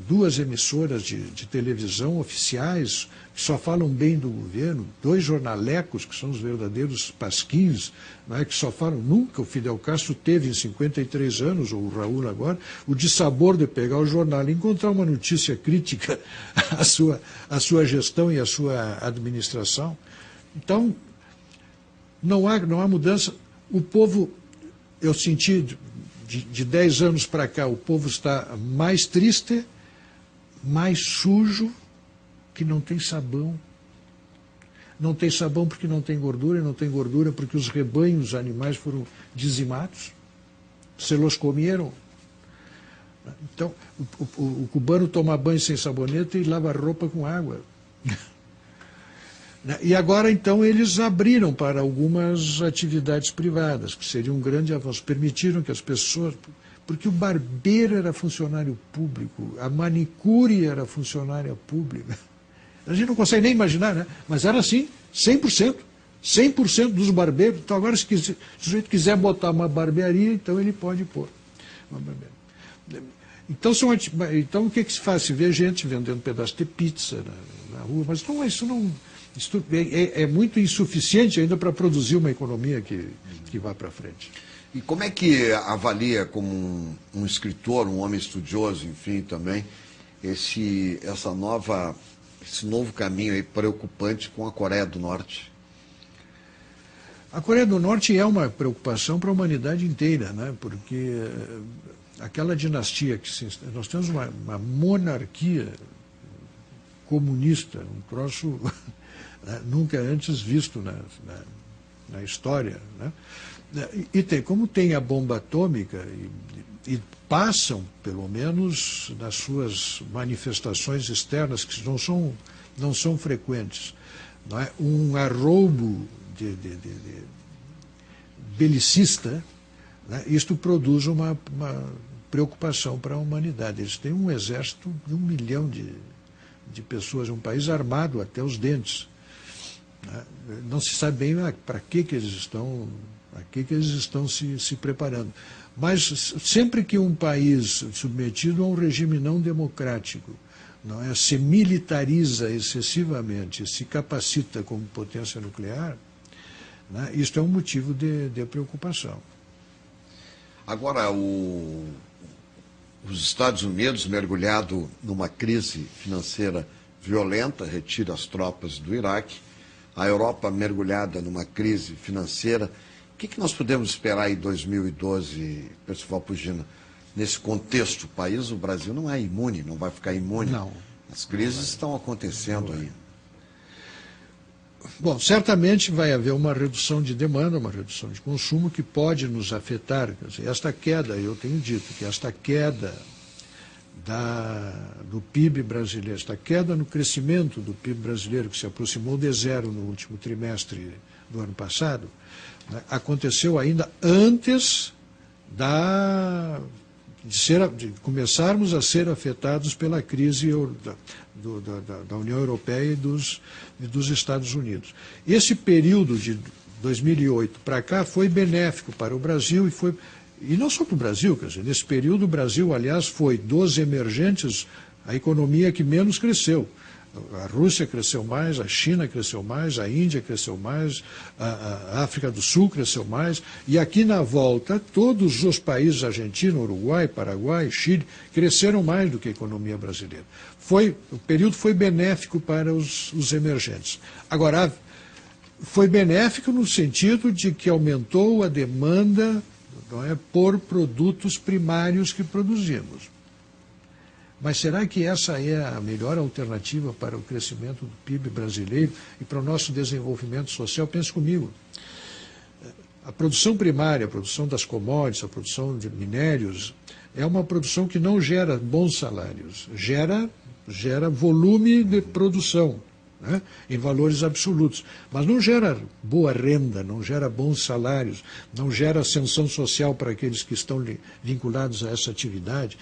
2 emissoras de televisão oficiais que só falam bem do governo, 2 jornalecos que são os verdadeiros pasquins, né, que só falam. Nunca o Fidel Castro teve, em 53 anos, ou o Raul agora, o dissabor de pegar o jornal e encontrar uma notícia crítica à sua gestão e à sua administração. Então, não há mudança. O povo, eu senti de 10 anos para cá, o povo está mais triste, mais sujo, que não tem sabão. Não tem sabão porque não tem gordura, e não tem gordura porque os rebanhos animais foram dizimados, se los comeram. Então, o cubano toma banho sem sabonete e lava roupa com água. E agora, então, eles abriram para algumas atividades privadas, que seria um grande avanço. Permitiram que as pessoas... Porque o barbeiro era funcionário público, a manicure era funcionária pública. A gente não consegue nem imaginar, né? Mas era assim, 100%. 100% dos barbeiros. Então, agora, se o sujeito quiser botar uma barbearia, então ele pode pôr uma barbearia. Então, o que se faz? Se vê gente vendendo pedaço de pizza na rua, mas não, isso é muito insuficiente ainda para produzir uma economia que vá para frente. E como é que avalia, como um escritor, um homem estudioso, enfim, também, esse novo caminho aí preocupante com a Coreia do Norte? A Coreia do Norte é uma preocupação para a humanidade inteira, né? Porque aquela dinastia nós temos uma monarquia comunista, um troço nunca antes visto na história, né? Como tem a bomba atômica e passam, pelo menos nas suas manifestações externas, que não são frequentes, não é? Um arroubo belicista, né? Isto produz uma preocupação para a humanidade. Eles têm um exército de 1 milhão de pessoas, um país armado até os dentes. Né? Não se sabe bem para que eles estão se preparando. Mas sempre que um país submetido a um regime não democrático, não é, se militariza excessivamente, se capacita como potência nuclear, né, isto é um motivo de preocupação. Agora, os Estados Unidos, mergulhado numa crise financeira violenta, retira as tropas do Iraque, a Europa mergulhada numa crise financeira. O que nós podemos esperar em 2012, Percival Pugina, nesse contexto? O Brasil não é imune, não vai ficar imune. Não. As crises estão acontecendo aí. Bom, certamente vai haver uma redução de demanda, uma redução de consumo que pode nos afetar. Quer dizer, esta queda, eu tenho dito que esta queda do PIB brasileiro, esta queda no crescimento do PIB brasileiro, que se aproximou de zero no último trimestre do ano passado, né, aconteceu ainda antes de começarmos a ser afetados pela crise da União Europeia e dos Estados Unidos. Esse período de 2008 para cá foi benéfico para o Brasil e não só para o Brasil, quer dizer, nesse período o Brasil, aliás, foi dos emergentes a economia que menos cresceu. A Rússia cresceu mais, a China cresceu mais, a Índia cresceu mais, a África do Sul cresceu mais, e aqui na volta, todos os países, Argentina, Uruguai, Paraguai, Chile, cresceram mais do que a economia brasileira. O período foi benéfico para os emergentes. Agora, foi benéfico no sentido de que aumentou a demanda, não é, por produtos primários que produzimos. Mas será que essa é a melhor alternativa para o crescimento do PIB brasileiro e para o nosso desenvolvimento social? Pense comigo. A produção primária, a produção das commodities, a produção de minérios, é uma produção que não gera bons salários, gera volume de produção, né, em valores absolutos, mas não gera boa renda, não gera bons salários, não gera ascensão social para aqueles que estão vinculados a essa atividade.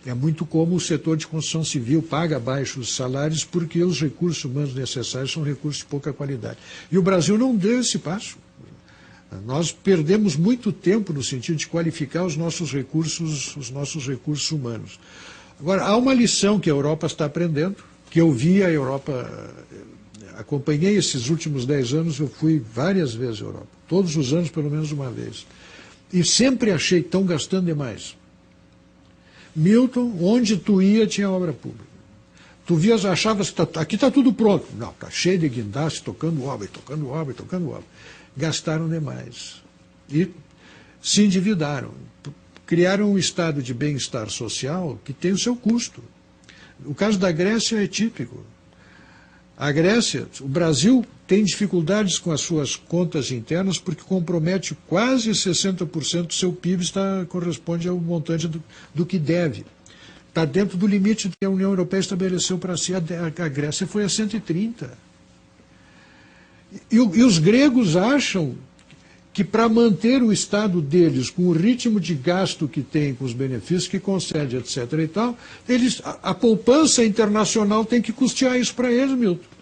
É muito como o setor de construção civil paga baixos salários porque os recursos humanos necessários são recursos de pouca qualidade. E o Brasil não deu esse passo. Nós perdemos muito tempo no sentido de qualificar os nossos recursos humanos. Agora, há uma lição que a Europa está aprendendo, que eu vi a Europa, acompanhei esses últimos 10 anos, eu fui várias vezes à Europa, todos os anos pelo menos uma vez. E sempre achei que estão gastando demais. Milton, onde tu ia, tinha obra pública. Tu vias, achavas que aqui está tudo pronto. Não, está cheio de guindastes, tocando obra, tocando obra, tocando obra. Gastaram demais. E se endividaram. Criaram um estado de bem-estar social que tem o seu custo. O caso da Grécia é típico. A Grécia, o Brasil tem dificuldades com as suas contas internas porque compromete quase 60% do seu PIB, corresponde ao montante do que deve. Está dentro do limite que a União Europeia estabeleceu para si. A Grécia foi a 130. E os gregos acham que para manter o Estado deles com o ritmo de gasto que tem, com os benefícios que concede, etc. e tal, a poupança internacional tem que custear isso para eles, Milton.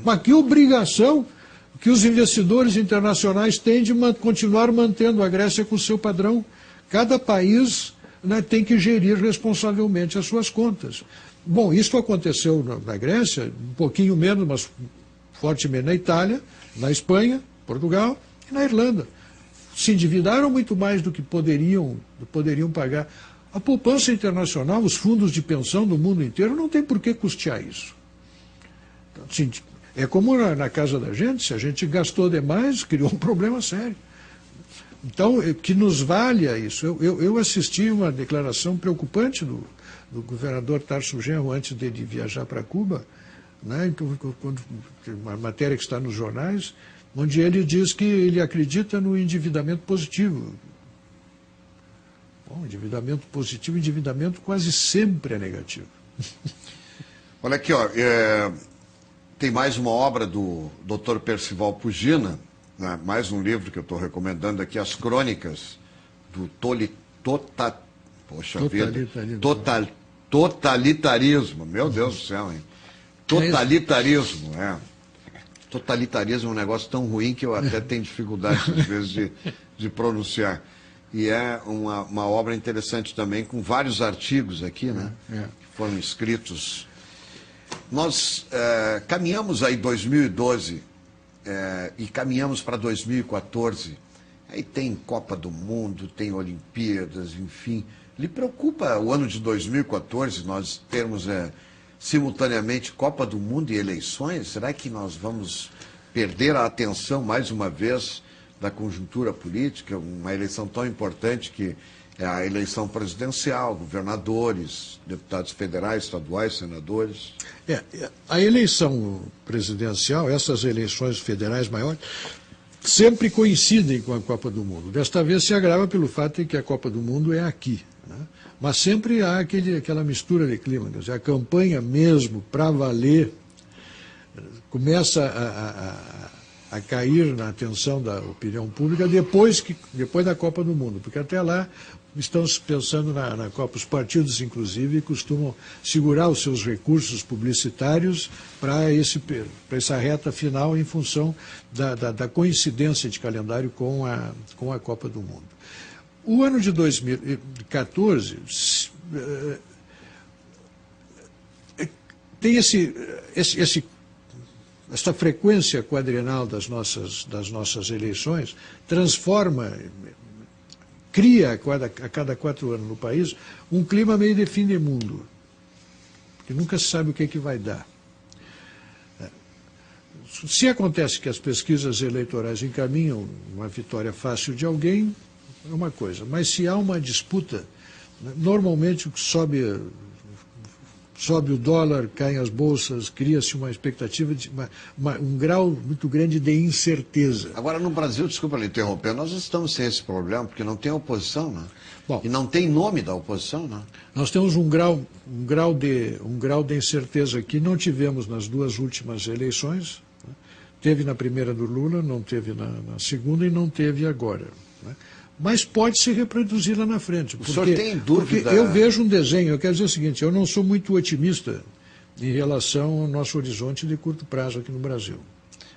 Mas que obrigação que os investidores internacionais têm de continuar mantendo a Grécia com o seu padrão. Cada país, né, tem que gerir responsavelmente as suas contas. Bom, isso aconteceu na Grécia, um pouquinho menos, mas fortemente na Itália, na Espanha, Portugal e na Irlanda. Se endividaram muito mais do que poderiam pagar. A poupança internacional, os fundos de pensão do mundo inteiro, não tem por que custear isso. Assim, é como na casa da gente, se a gente gastou demais, criou um problema sério. Então, que nos valha isso. Eu assisti uma declaração preocupante do governador Tarso Genro antes de viajar para Cuba, né? Então, uma matéria que está nos jornais, onde ele diz que ele acredita no endividamento positivo. Bom, endividamento positivo, endividamento quase sempre é negativo. Olha aqui, ó, tem mais uma obra do Dr. Percival Pugina, né, mais um livro que eu estou recomendando aqui, As Crônicas do Totalitarismo. Meu Deus do céu, hein? Totalitarismo, Totalitarismo é um negócio tão ruim que eu até tenho dificuldade, às vezes, de pronunciar. E é uma obra interessante também, com vários artigos aqui, né? Que foram escritos. Nós caminhamos aí 2012 e caminhamos para 2014. Aí tem Copa do Mundo, tem Olimpíadas, enfim. Lhe preocupa o ano de 2014, nós termos simultaneamente Copa do Mundo e eleições? Será que nós vamos perder a atenção mais uma vez da conjuntura política? Uma eleição tão importante que é a eleição presidencial, governadores, deputados federais, estaduais, senadores. A eleição presidencial, essas eleições federais maiores, sempre coincidem com a Copa do Mundo. Desta vez se agrava pelo fato de que a Copa do Mundo é aqui, né? Mas sempre há aquela mistura de clima. Quer dizer, a campanha mesmo, para valer, começa a cair na atenção da opinião pública depois da Copa do Mundo, porque até lá estamos pensando na Copa. Os partidos, inclusive, costumam segurar os seus recursos publicitários para essa reta final em função da coincidência de calendário com a Copa do Mundo. O ano de 2014 tem essa frequência quadrienal das nossas eleições, cria a cada 4 anos no país um clima meio de fim de mundo, que nunca se sabe o que vai dar. Se acontece que as pesquisas eleitorais encaminham uma vitória fácil de alguém, é uma coisa, mas se há uma disputa, normalmente sobe o dólar, caem as bolsas, cria-se uma expectativa de um grau muito grande de incerteza. Agora, no Brasil, desculpa lhe interromper, nós estamos sem esse problema, porque não tem oposição, né? Bom, e não tem nome da oposição, né? Nós temos um grau de incerteza que não tivemos nas 2 últimas eleições, né? Teve na primeira do Lula, não teve na segunda e não teve agora, né? Mas pode se reproduzir lá na frente. O senhor tem dúvida? Porque eu vejo um desenho, eu quero dizer o seguinte, eu não sou muito otimista em relação ao nosso horizonte de curto prazo aqui no Brasil.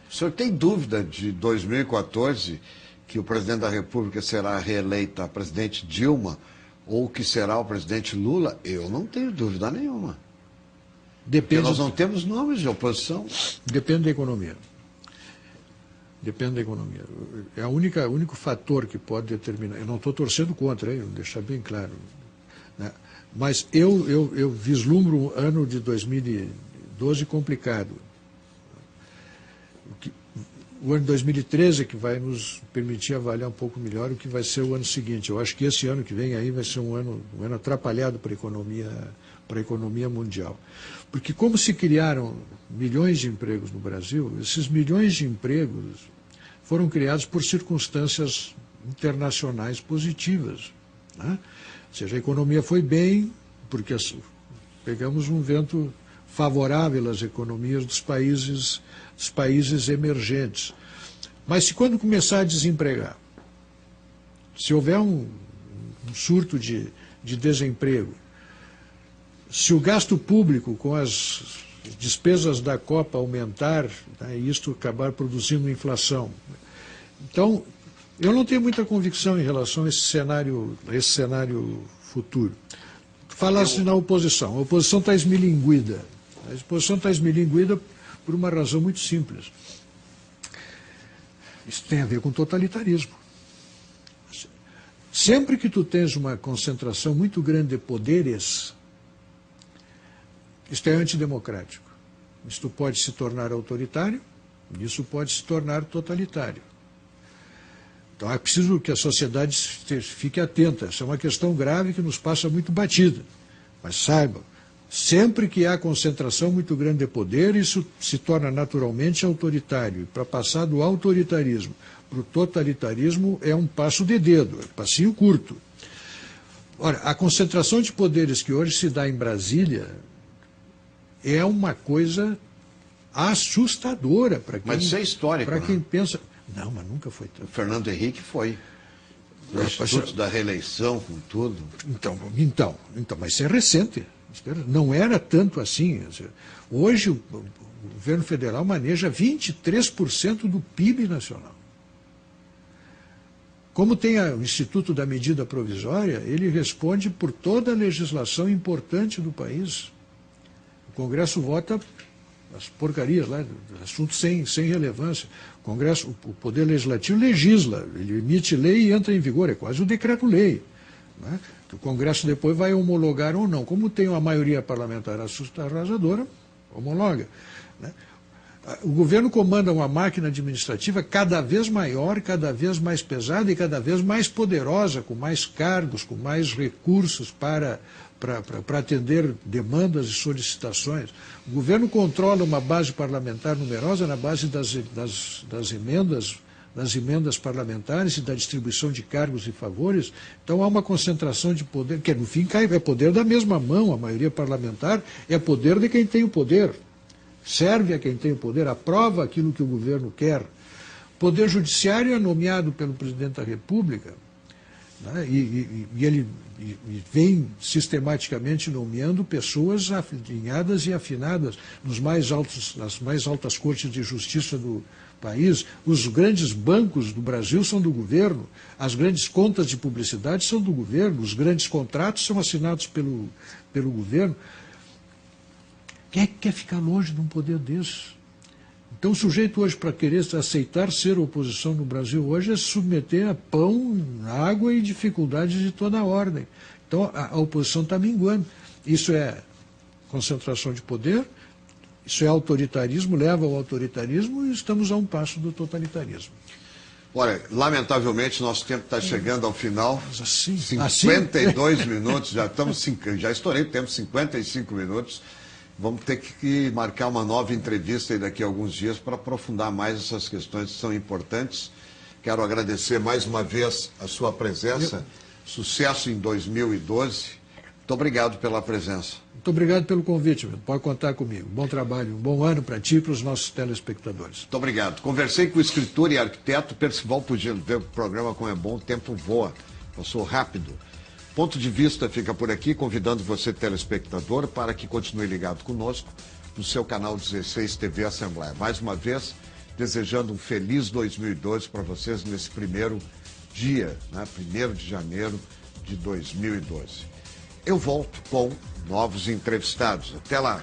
O senhor tem dúvida de 2014 que o presidente da República será reeleito a presidente Dilma ou que será o presidente Lula? Eu não tenho dúvida nenhuma. Porque nós não temos nomes de oposição. Depende da economia. Depende da economia. É o único fator que pode determinar. Eu não estou torcendo contra, vou deixar bem claro, né? Mas eu vislumbro um ano de 2012 complicado. O ano de 2013 é que vai nos permitir avaliar um pouco melhor o que vai ser o ano seguinte. Eu acho que esse ano que vem aí vai ser um ano atrapalhado para a economia mundial. Porque como se criaram milhões de empregos no Brasil, esses milhões de empregos foram criados por circunstâncias internacionais positivas, né? Ou seja, a economia foi bem, porque pegamos um vento favorável às economias dos países emergentes. Mas se quando começar a desempregar, se houver um surto de desemprego, se o gasto público com as despesas da Copa aumentar, né, e isto acabar produzindo inflação, então eu não tenho muita convicção em relação a esse cenário futuro. Fala-se na oposição. A oposição está esmilinguida. A oposição está esmilinguida por uma razão muito simples. Isso tem a ver com totalitarismo. Sempre que tu tens uma concentração muito grande de poderes, isto é antidemocrático. Isto pode se tornar autoritário, isso pode se tornar totalitário. Então é preciso que a sociedade fique atenta. Essa é uma questão grave que nos passa muito batida. Mas saibam, sempre que há concentração muito grande de poder, isso se torna naturalmente autoritário. E para passar do autoritarismo para o totalitarismo é um passo de dedo, é um passinho curto. Ora, a concentração de poderes que hoje se dá em Brasília é uma coisa assustadora para quem, mas isso é histórico, para né? quem pensa... Não, mas nunca foi tanto. O Fernando Henrique foi. O Instituto da Reeleição, com tudo. Então, mas isso é recente. Não era tanto assim. Hoje o governo federal maneja 23% do PIB nacional. Como tem o Instituto da Medida Provisória, ele responde por toda a legislação importante do país. O Congresso vota as porcarias lá, assuntos sem relevância. O Poder Legislativo legisla, ele emite lei e entra em vigor, é quase um decreto-lei, né? O Congresso depois vai homologar ou não. Como tem uma maioria parlamentar arrasadora, homologa, né? O governo comanda uma máquina administrativa cada vez maior, cada vez mais pesada e cada vez mais poderosa, com mais cargos, com mais recursos para atender demandas e solicitações. O governo controla uma base parlamentar numerosa na base das emendas parlamentares e da distribuição de cargos e favores. Então há uma concentração de poder, que no fim é poder da mesma mão. A maioria parlamentar é poder de quem tem o poder. Serve a quem tem o poder, aprova aquilo que o governo quer. O Poder Judiciário é nomeado pelo Presidente da República, né? E ele vem sistematicamente nomeando pessoas alinhadas e afinadas nas mais altas cortes de justiça do país. Os grandes bancos do Brasil são do governo, as grandes contas de publicidade são do governo, os grandes contratos são assinados pelo governo. Quem é que quer ficar longe de um poder desse? Então, o sujeito hoje, para querer aceitar ser oposição no Brasil hoje, é se submeter a pão, água e dificuldades de toda a ordem. Então, a oposição está minguando. Isso é concentração de poder, isso é autoritarismo, leva ao autoritarismo e estamos a um passo do totalitarismo. Olha, lamentavelmente, nosso tempo está chegando ao final. Mas assim, 52 minutos, já estourei o tempo, 55 minutos. Vamos ter que marcar uma nova entrevista aí daqui a alguns dias para aprofundar mais essas questões que são importantes. Quero agradecer mais uma vez a sua presença. Sucesso em 2012. Muito obrigado pela presença. Muito obrigado pelo convite, meu. Pode contar comigo. Bom trabalho, um bom ano para ti e para os nossos telespectadores. Muito obrigado. Conversei com o escritor e arquiteto Percival Pugino. Ver o programa como é bom, o tempo voa. Passou rápido. Ponto de Vista fica por aqui, convidando você, telespectador, para que continue ligado conosco no seu canal 16 TV Assembleia. Mais uma vez, desejando um feliz 2012 para vocês nesse primeiro dia, né, 1º de janeiro de 2012. Eu volto com novos entrevistados. Até lá!